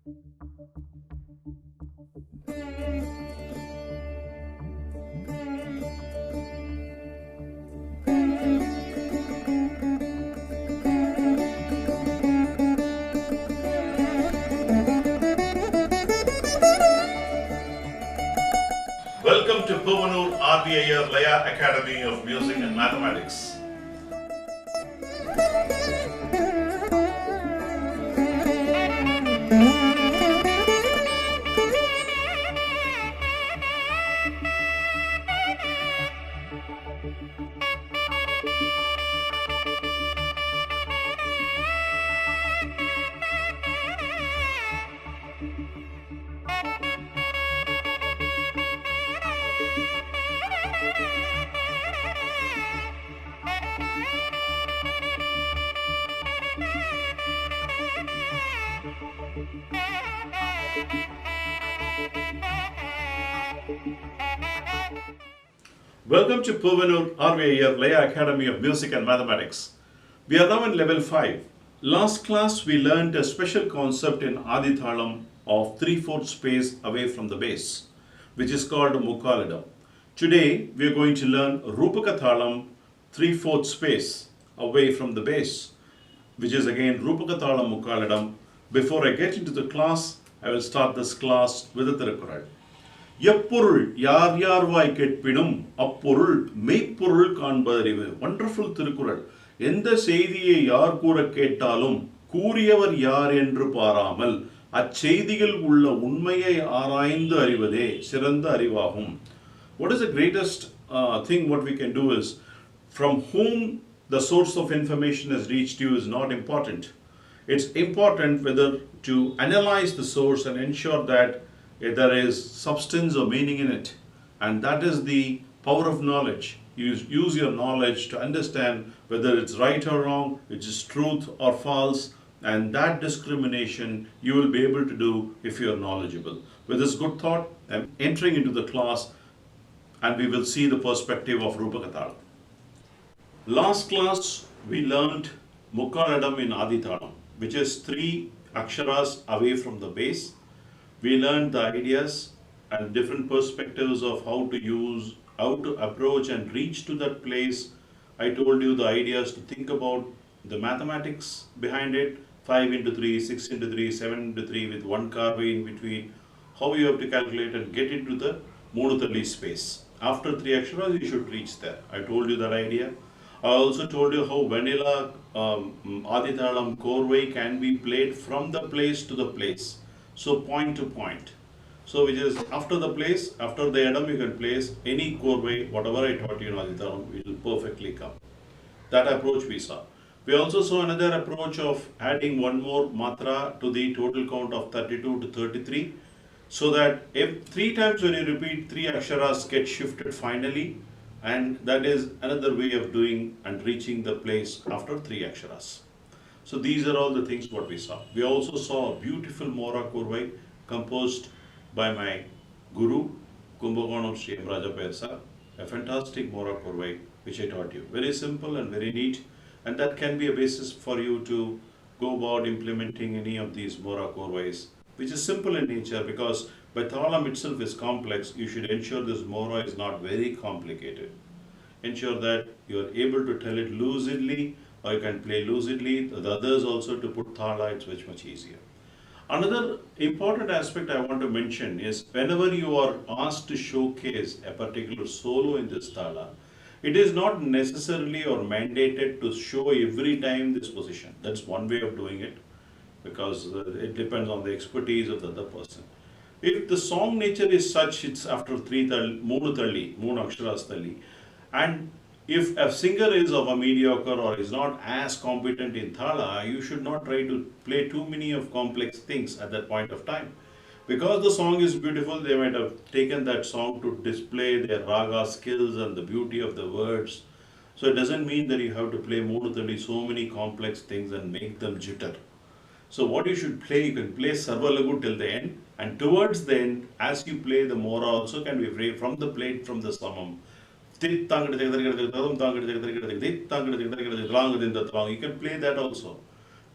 Welcome to Puvanur RVIR Laya Academy of Music and Mathematics. Welcome to Puvanur RVIR Laya Academy of Music and Mathematics. We are now in level 5. Last class we learned a special concept in Adi Thalam of 3/4 space away from the bass, which is called Mukaladam. Today we are going to learn Rupaka Thalam 3/4 space away from the bass, which is again Rupaka Thalam Mukaladam. Before I get into the class, I will start this class with a Tirukkural. எப்பொருள் யார் யார் வாய் கேட்பினும் அப்பொருள் மெய்ப்பொருள் காண்பதறிவு. Wonderful Thirukkural. எந்த செய்தியை யார் கூற கேட்டாலும் கூறியவர் யார் என்று பாராமல் அச்செய்தியில் உள்ள உண்மையை ஆராய்ந்து அறிவதே சிறந்த அறிவாகும். What is the greatest thing what we can do is, from whom the source of information has reached you is not important. It's important whether to analyze the source and ensure that there is substance or meaning in it, and that is the power of knowledge. Use your knowledge to understand whether it's right or wrong, which is truth or false, and that discrimination you will be able to do if you are knowledgeable. With this good thought, I'm entering into the class and we will see the perspective of Rupaka Thalam. Last class we learned Mukaladam in Adi Thalam, which is 3 Aksharas away from the base. We learned the ideas and different perspectives of how to approach and reach to that place. I told you the ideas to think about the mathematics behind it, 5 into 3, 6 into 3, 7 into 3 with one Korvai in between, how you have to calculate and get into the monotony space. After 3 Aksharas, you should reach there. I told you that idea. I also told you how vanilla Adi Thalam Korvai can be played from the place to the place. So point to point. So which is after the place, after the Adam you can place any Korvai, whatever I taught you in Adi Thalam, it will perfectly come. That approach we saw. We also saw another approach of adding one more matra to the total count of 32 to 33, so that if 3 times when you repeat 3 Aksharas get shifted finally, and that is another way of doing and reaching the place after 3 Aksharas. So these are all the things what we saw. We also saw a beautiful Morah Korvai composed by my guru, Kumbakonam Sri Raja Persa, a fantastic Morah Korvai which I taught you. Very simple and very neat, and that can be a basis for you to go about implementing any of these Morah Korvais, which is simple in nature, because by Thalam itself is complex. You should ensure this Morah is not very complicated. Ensure that you are able to tell it lucidly, or you can play lucidly. The others also to put thala, it's much easier. Another important aspect I want to mention is, whenever you are asked to showcase a particular solo in this thala, it is not necessarily or mandated to show every time this position. That's one way of doing it, because it depends on the expertise of the other person. If the song nature is such, it's after 3 Aksharas tali, and if a singer is of a mediocre or is not as competent in thala, you should not try to play too many of complex things at that point of time. Because the song is beautiful, they might have taken that song to display their raga skills and the beauty of the words. So it doesn't mean that you have to play monotony so many complex things and make them jitter. So what you should play, you can play Sarvalagu till the end, and towards the end, as you play, the Morah also can be played from the plate, from the samam. You can play that also.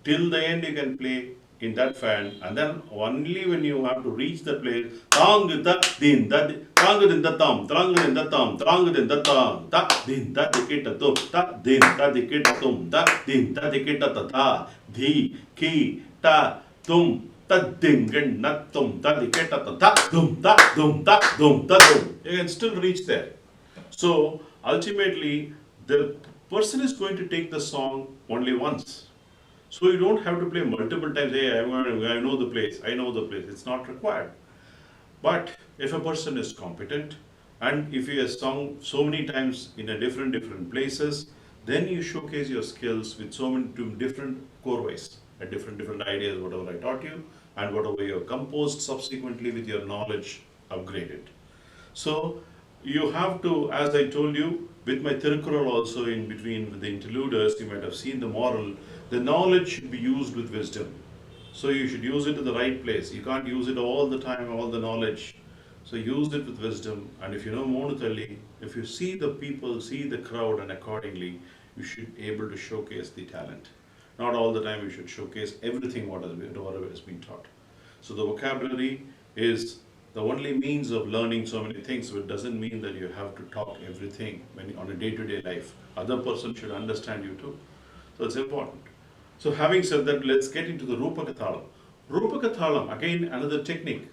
Till the end you can play in that fan, and then only when you have to reach the place, tang da din da tang din da tam, tang din da tam, tang din da tam, da din da dikita tum, da din da dikita tum, da din da dikita ta ta, di ki ta tum. Ta ding and nat tum ta dikita ta ta dum ta dum ta dum ta dum. You can still reach there. So ultimately, the person is going to take the song only once. So you don't have to play multiple times. Hey, I know the place. I know the place. It's not required. But if a person is competent, and if he has sung so many times in a different places, then you showcase your skills with so many different Korvais, different ideas, whatever I taught you, and whatever you have composed subsequently with your knowledge upgraded. So you have to, as I told you, with my Tirukkural also in between with the interluders, you might have seen the moral. The knowledge should be used with wisdom. So you should use it in the right place. You can't use it all the time, all the knowledge. So use it with wisdom. And if you know Monuthalli, if you see the people, see the crowd, and accordingly, you should be able to showcase the talent. Not all the time you should showcase everything whatever has been taught. So the vocabulary is the only means of learning so many things, but it doesn't mean that you have to talk everything when on a day-to-day life. Other person should understand you too. So it's important. So having said that, let's get into the Rupaka Thalam. Rupaka Thalam, again another technique.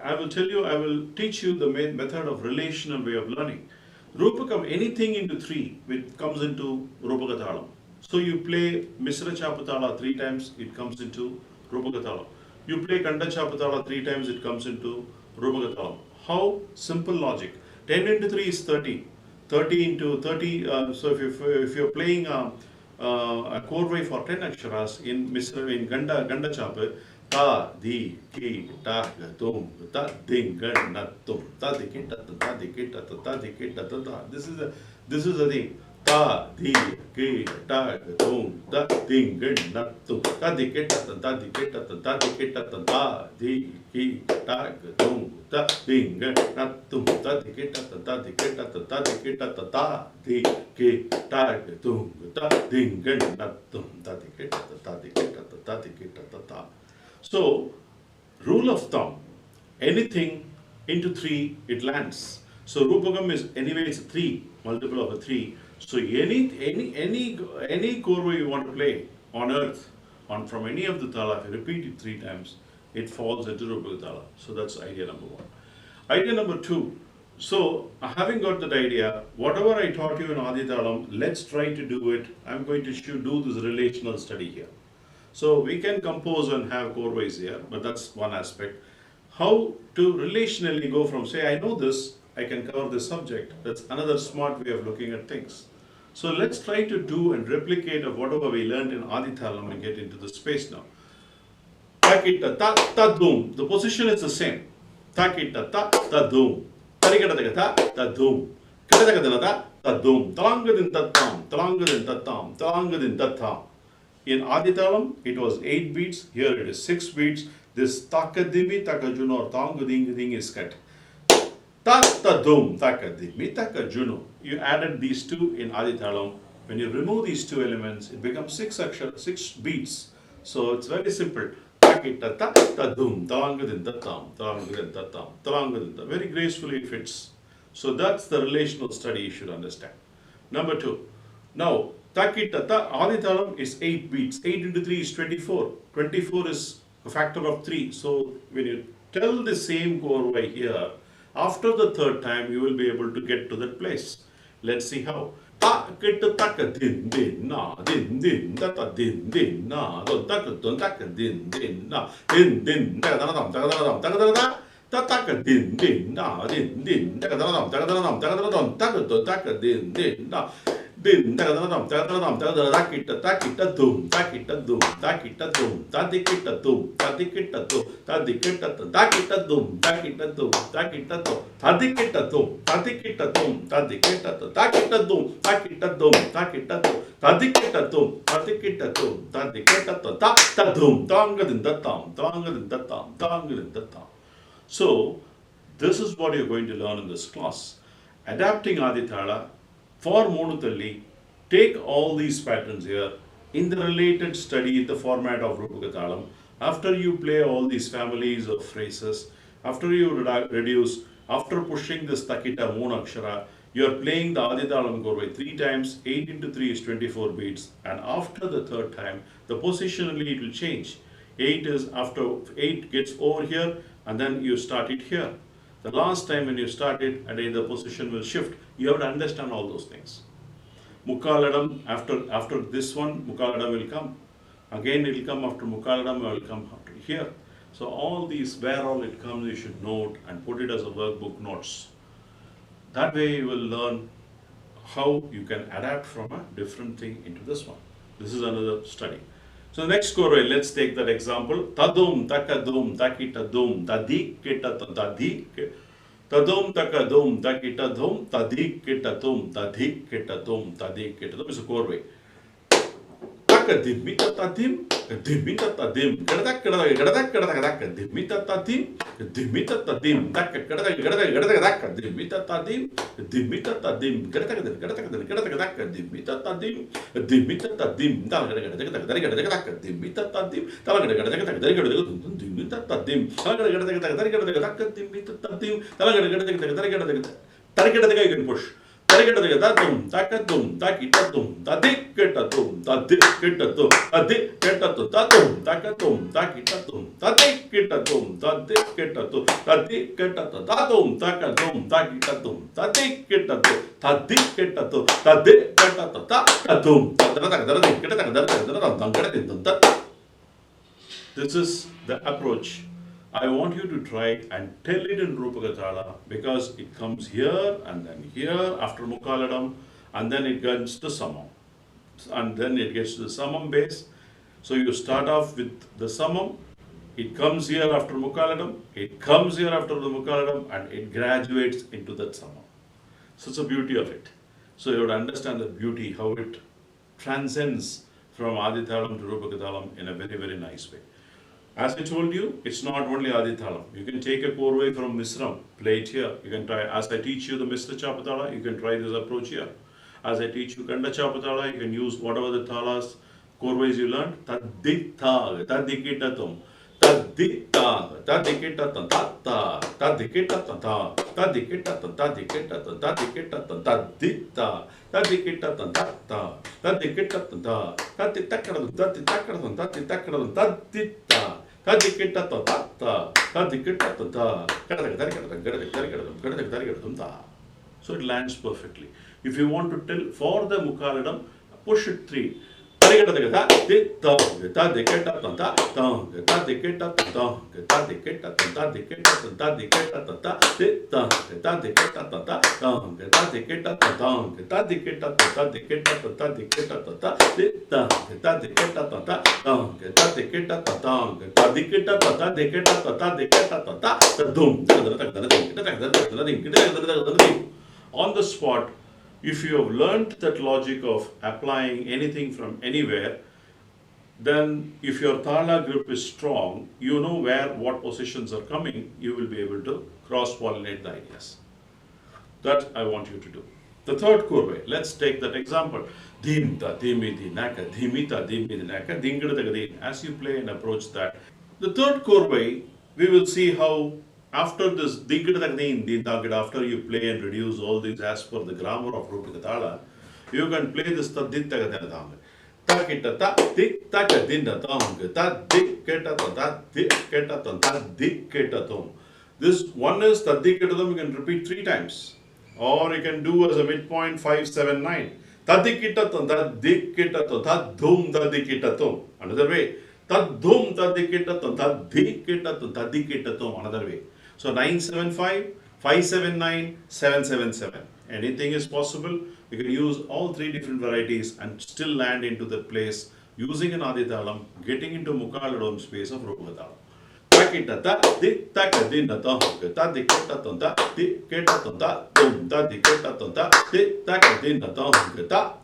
I will teach you the method of relational way of learning. Rupakam, anything into three, which comes into Rupaka Thalam. So you play Misra Chapatala 3 times, it comes into Rupaka Thalam. You play Kanda Chapatala 3 times, it comes into Rupaka Thalam. How? Simple logic. 10 into 3 is 30. 30 into 30, so if you're playing a Korvai for 10 Aksharas in Ganda Chapa, ta, di, ki, ta, tum, ta, ding, na, tum, ta, di, ki, ta, di, ki, ta, di, ki, ta, ta. This is the thing. Ta, di, ki, ta, tum, ta, ding, na, tum, ta, di, ki, ta, di, ki, ta, di, ki, ta, di, ki, ta, tum, ta, ding, na, tum, ta, di, ki, ta, di, ki, ta, di, ki, ta, di, ki, ta, tum, ta, ding, na, tum, ta, di, ki, ta, di, ki, ta, di, ki, ta. So, rule of thumb, anything into 3, it lands. So, Rupakam is anyway, it's a 3, multiple of a 3. So, any Korvai you want to play on earth, from any of the Thala, if you repeat it 3 times, it falls into Rupaka Thala. So, that's idea number 1. Idea number 2. So, having got that idea, whatever I taught you in Adi Thalam, let's try to do it. I'm going to do this relational study here. So we can compose and have Korvais here, but that's one aspect. How to relationally go from, say, I know this, I can cover this subject. That's another smart way of looking at things. So let's try to do and replicate of whatever we learned in Adi Thalam and get into the space now. Takita ta ta dum. The position is the same. Takita ta ta dum. Tarikata ta ta dum. Katakata ta ta dum. Talangadin tatam. Talangadin tatam. Talangadin tatam. In Adi Thalam, it was 8 beats. Here it is 6 beats. This takadimi takajuno or tangading is cut. Ta ta dum takadimi takajuno. You added these 2 in Adi Thalam. When you remove these 2 elements, it becomes 6 beats. So it's very simple. Takita ta ta dum talangadin tatam talangadin tatam talangadin. Very gracefully fits. So that's the relational study you should understand. Number 2. Now, Takita ta Adi Thalam is 8 beats. 8 into 3 is 24. 24 is a factor of 3. So when you tell the same Korvai here, after the 3rd time you will be able to get to that place. Let's see how. Ta kita taka din din na din din ta ta din din na don taka din din na din din taka ta ta taka din din na din din taka din din na din takita dum takita dum takita dum takita dum takita dum takita dum takita dum takita dum takita dum takita dum takita dum takita dum takita dum takita dum takita dum takita dum takita dum takita dum ta dum tangadin datam. So this is what you're going to learn in this class. Adapting Adi Thala for Monuthalli, take all these patterns here in the related study in the format of Rupaka Thalam After you play all these families of phrases, after you reduce, after pushing this takita moon akshara, you are playing the Adithalam Korvai 3 times, 8 into 3 is 24 beats, and after the third time, the positionally it will change. 8 is after 8 gets over here, and then you start it here. The last time when you start it, again the position will shift. You have to understand all those things. Mukaladam, after this one, Mukaladam will come. Again it will come after Mukaladam, it will come after here. So all these, where all it comes, you should note and put it as a workbook notes. That way you will learn how you can adapt from a different thing into this one. This is another study. So the next Korvai, let's take that example. Tadum, takadum, takitadum, tadikitatum, tadum, takadum, takitadum, tadikitatum, tadikitatum, tadikitatum is a Korvai. Dimita tadim, dimita tadim, dimita tadim, dimita tadim, dimita tadim, dimita tadim, dimita tadim, dimita tadim, dimita tadim, you can push. Tarikatatum, takatum, takitatum, tadikitatum, tadikitatum, tadikitatum, tatum, takatum, takitatum, tadikitatum, tadikitatum, tadikitatum, tatum, takatum, takitatum, tadikitatum, tadikitatum, tadikitatum, This is the approach. I want you to try and tell it in Rupaka Thala because it comes here and then here after Mukaladam and then it gets to Samam. And then it gets to the Samam base. So you start off with the Samam, it comes here after Mukaladam, it comes here after the Mukaladam and it graduates into that Samam. So it's the beauty of it. So you have to understand the beauty, how it transcends from Adithalam to Rupaka Thalam in a very, very nice way. As I told you, it's not only Adithalam. You can take a Korvai from Misram, play it here. You can try, as I teach you the Mr. Chapathala, you can try this approach here. As I teach you Kanda Chapathala, you can use whatever the thalas, Korvais you learned. Taditha, tadikitatum, taditha, tadikitatum, tatta, tadikitatum, tadikitatum, tadikitatum, tadikitatum, taditha, tadikitatum, tatta, tadikitatum, taditakaradum, taditakaradum, taditakaradum, taditha. So it lands perfectly. If you want to tell for the Mukaladam, push it 3. On the spot, if you have learnt that logic of applying anything from anywhere, then if your Thala grip is strong, you know what positions are coming, you will be able to cross-pollinate the ideas. That I want you to do. The third Korvai, let's take that example. Dimta, dimiti, naka, dimita, dimiti, naka, dingadagadi. As you play and approach that. The third Korvai, we will see how after this after you play and reduce all these as per the grammar of Rupaka Thala, you can play this taditagadanatang. Takitata, tik takadinatang, tadiketatam, tadiketatam. This one is tadiketatam, you can repeat 3 times. Or you can do as a midpoint 579. Tadiketatam, tadiketatam, tadum tadiketatam. Another way. Tadum tadiketatam, tadiketatam, tadiketatam. Another way. So 975, 579, 777. Anything is possible. You can use all 3 different varieties and still land into the place using an Adithalam, getting into Mukaladam space of Rupaka Thala. Takitata, tiktakadinata, tadiketatonta, tiketatonta, tum tadiketatonta, tiktakadinata,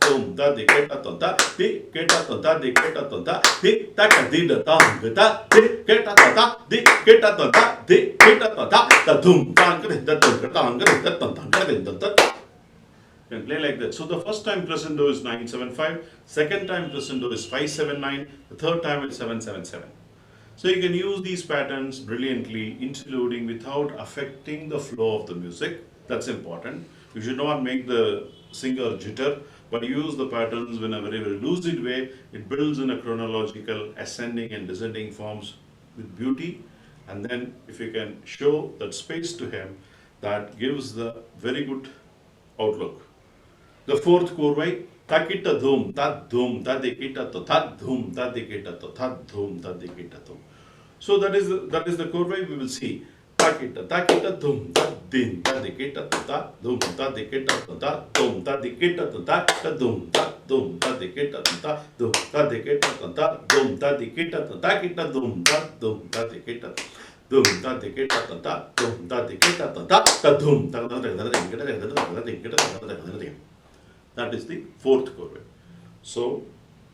tum tadiketatonta, tiketatonta, diketatonta, tiktakadinata, tiketatonta, diketatonta, diketatonta, tum tankadinata. You can play like that. So the first time crescendo is 975, second time crescendo is 579, the third time is 777. So you can use these patterns brilliantly, interluding without affecting the flow of the music. That's important. You should not make the singer jitter, but use the patterns in a very, very lucid way. It builds in a chronological ascending and descending forms with beauty. And then if you can show that space to him, that gives the very good outlook. The fourth Korvai, takita dhum, tad dhum, tadikita to tad dhum, tadikita to tad dhum, tadikita to. So that is the Korvai we will see. Takita dhum, tad din, tadikita to tad dhum, tadikita to tad dhum, tadikita to tad dhum, tad dhum, tadikita to tad dhum, tadikita to tad dhum, tadikita to takita dhum, tad dhum, tadikita dhum, tadikita to tad dhum, tadikita to tad dhum, that is the fourth Korvai. So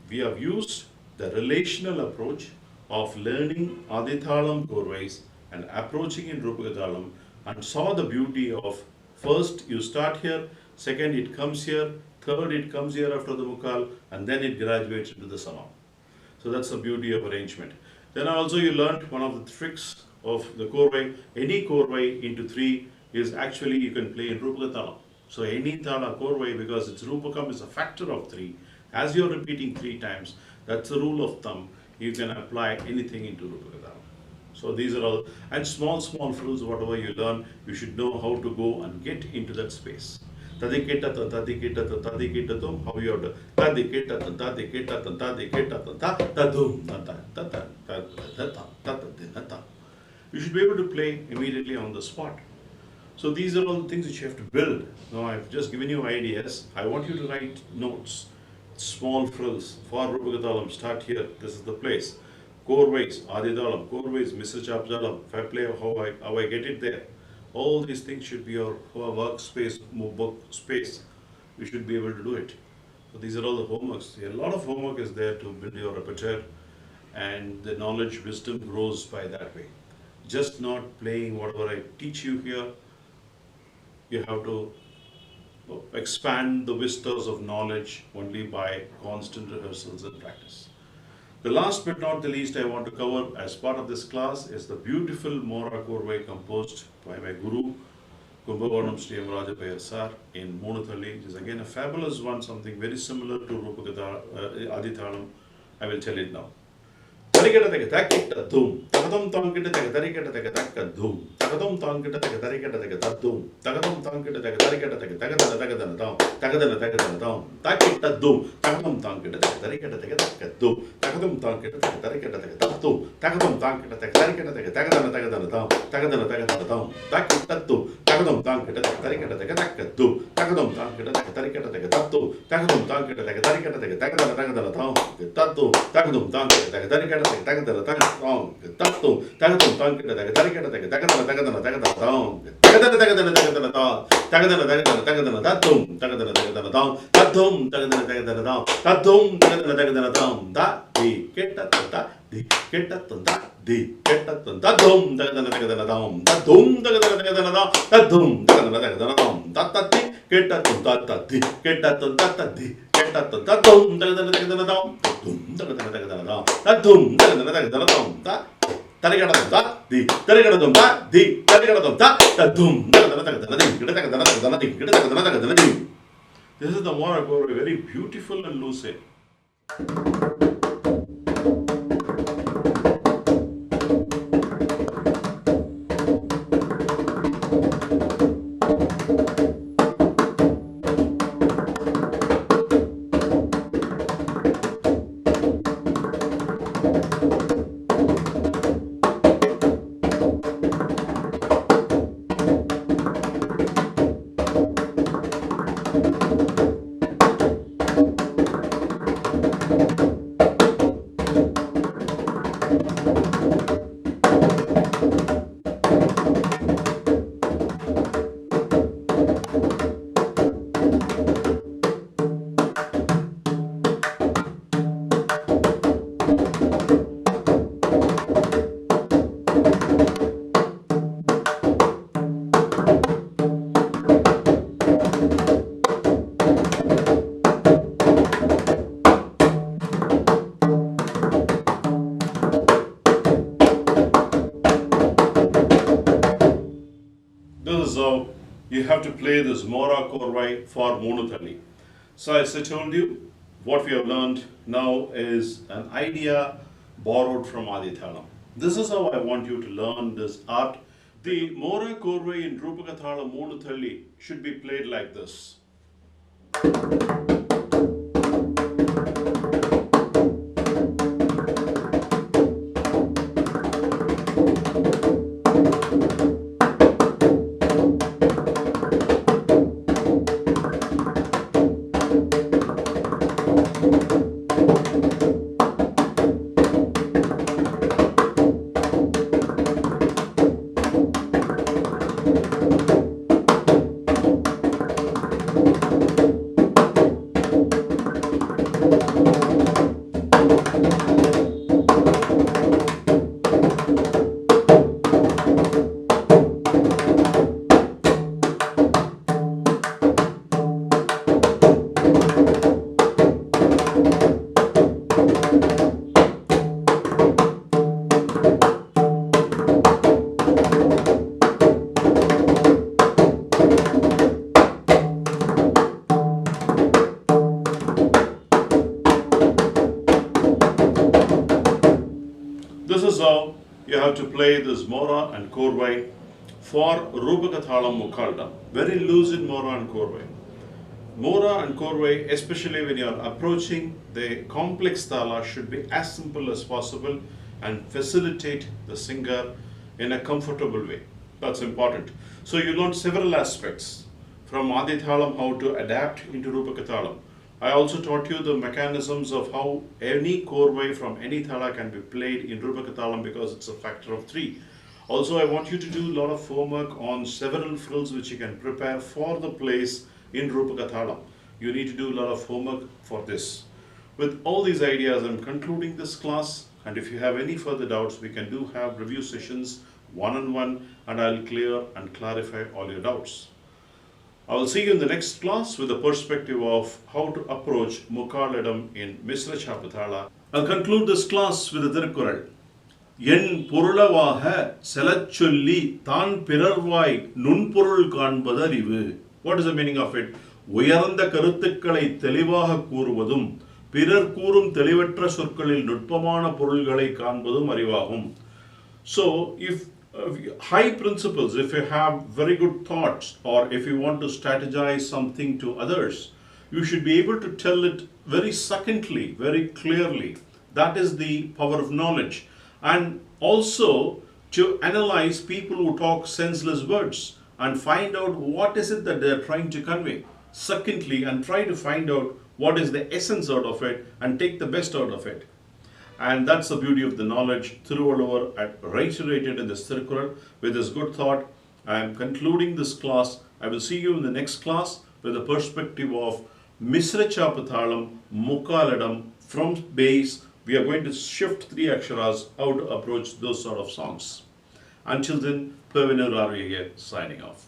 we have used the relational approach of learning Adithalam Korvais and approaching in Rupaka Thalam, and saw the beauty of first you start here, second it comes here, third it comes here after the Mukal, and then it graduates into the Samam. So that's the beauty of arrangement. Then also you learnt one of the tricks of the Korvai. Any Korvai into three is actually you can play in Rupaka Thalam. So any Thala Korvai, because its Rupakam is a factor of 3, as you're repeating 3 times, that's the rule of thumb, you can apply anything into Rupaka Thalam. So these are all, and small frills, whatever you learn, you should know how to go and get into that space. Tadiketa to tadiketa to tadiketa to, how you have to tadiketa to tadiketa to tadiketa to tadum tata. You should be able to play immediately on the spot. So these are all the things which you have to build. Now I've just given you ideas. I want you to write notes, small frills for Rupaka Thalam. Start here. This is the place. Korvais, Adithalam, Korvais, Mr. Chapjalam. If I play, how I get it there. All these things should be your workspace, book space. You should be able to do it. So these are all the homeworks. A lot of homework is there to build your repertoire, and the knowledge, wisdom grows by that way. Just not playing whatever I teach you here. You have to expand the vistas of knowledge only by constant rehearsals and practice. The last but not the least I want to cover as part of this class is the beautiful Morah Korvai composed by my guru, Kumbhakonam Sri Rajapayar Sir in Monuthalli. It is again a fabulous one, something very similar to Rupaka Adithalam. I will tell it now. Tarikata take takita doom. Takadum tankita take tarikata take takadum. Takadum tankita take tarikata take tadum. Takadum tankita take tarikata take takadana down. Takadana down. Takita doom. Takadum tankita take tarikata take takadum. Takadum tankita take tarikata take tadum. Takadum tankita take tarikata take takadana down. Takadana down. Takita doom. Takadum tankita take tarikata take takadum. Takadum tankita take tarikata take tadum. Takadum tankita take tarikata take takadana down. Tadum. Takadum tankita take tarikata take takadana down. Tadum. Takadum tankita take tarikata take takadana down. Takadana down. Takadana tadum. Takadana down. Tadum. Takadana down. Tadum. Takadana down. Da di keta ta di keta ta di keta ta dum takadana down. Tadum takadana down. Tadum takadana down. Ta di keta ta di keta ta di keta ta dum takadana down. Dum takadana down. Tadum takadana down. Ta tarikata ta di tarikata ta di tarikata ta dum takadana di. This is the Morah Korvai, very beautiful and lucid. is how you have to play this Morah Korvai for Moonu. So as I told you, what we have learned now is an idea borrowed from Adi Thalam. This is how I want you to learn this art. The Morah Korvai in Rupaka Thalam Moonu should be played like this. This is how you have to play this Morah and Korvai for Rupaka Thalam Mukhalda. Very lucid Morah and Korvai. Morah and Korvai, especially when you are approaching the complex thala, should be as simple as possible and facilitate the singer in a comfortable way. That's important. So you learn several aspects from Adi Thalam how to adapt into Rupaka Thalam. I also taught you the mechanisms of how any Korvai from any thala can be played in Rupaka Thalam because it's a factor of 3. Also, I want you to do a lot of homework on several frills which you can prepare for the plays in Rupaka Thalam. You need to do a lot of homework for this. With all these ideas, I'm concluding this class, and if you have any further doubts, we can do have review sessions one-on-one, and I'll clear and clarify all your doubts. I will see you in the next class with the perspective of how to approach Mukhaladam in Misra Chapathala. I'll conclude this class with the Tirukkural. Yen Purulavaha Selachulli Tan Pirarvai Nunpurul Kanbadarivu. What is the meaning of it? Uyaranda Karuttukkalai Telivaha Kurvadum Pirar Kurum Telivatra Surkalil Nutpamana Purulgalai Kanbadum Arivahum. So, if high principles, if you have very good thoughts, or if you want to strategize something to others, you should be able to tell it very succinctly, very clearly. That is the power of knowledge. And also to analyze people who talk senseless words and find out what is it that they are trying to convey succinctly, and try to find out what is the essence out of it and take the best out of it. And that's the beauty of the knowledge. Thiruvalluvar reiterated in this Tirukkural. With this good thought, I am concluding this class. I will see you in the next class with the perspective of Misra Chapathalam, Mukhaladam from bass. We are going to shift 3 Aksharas, how to approach those sort of songs. Until then, Pervinur Arya signing off.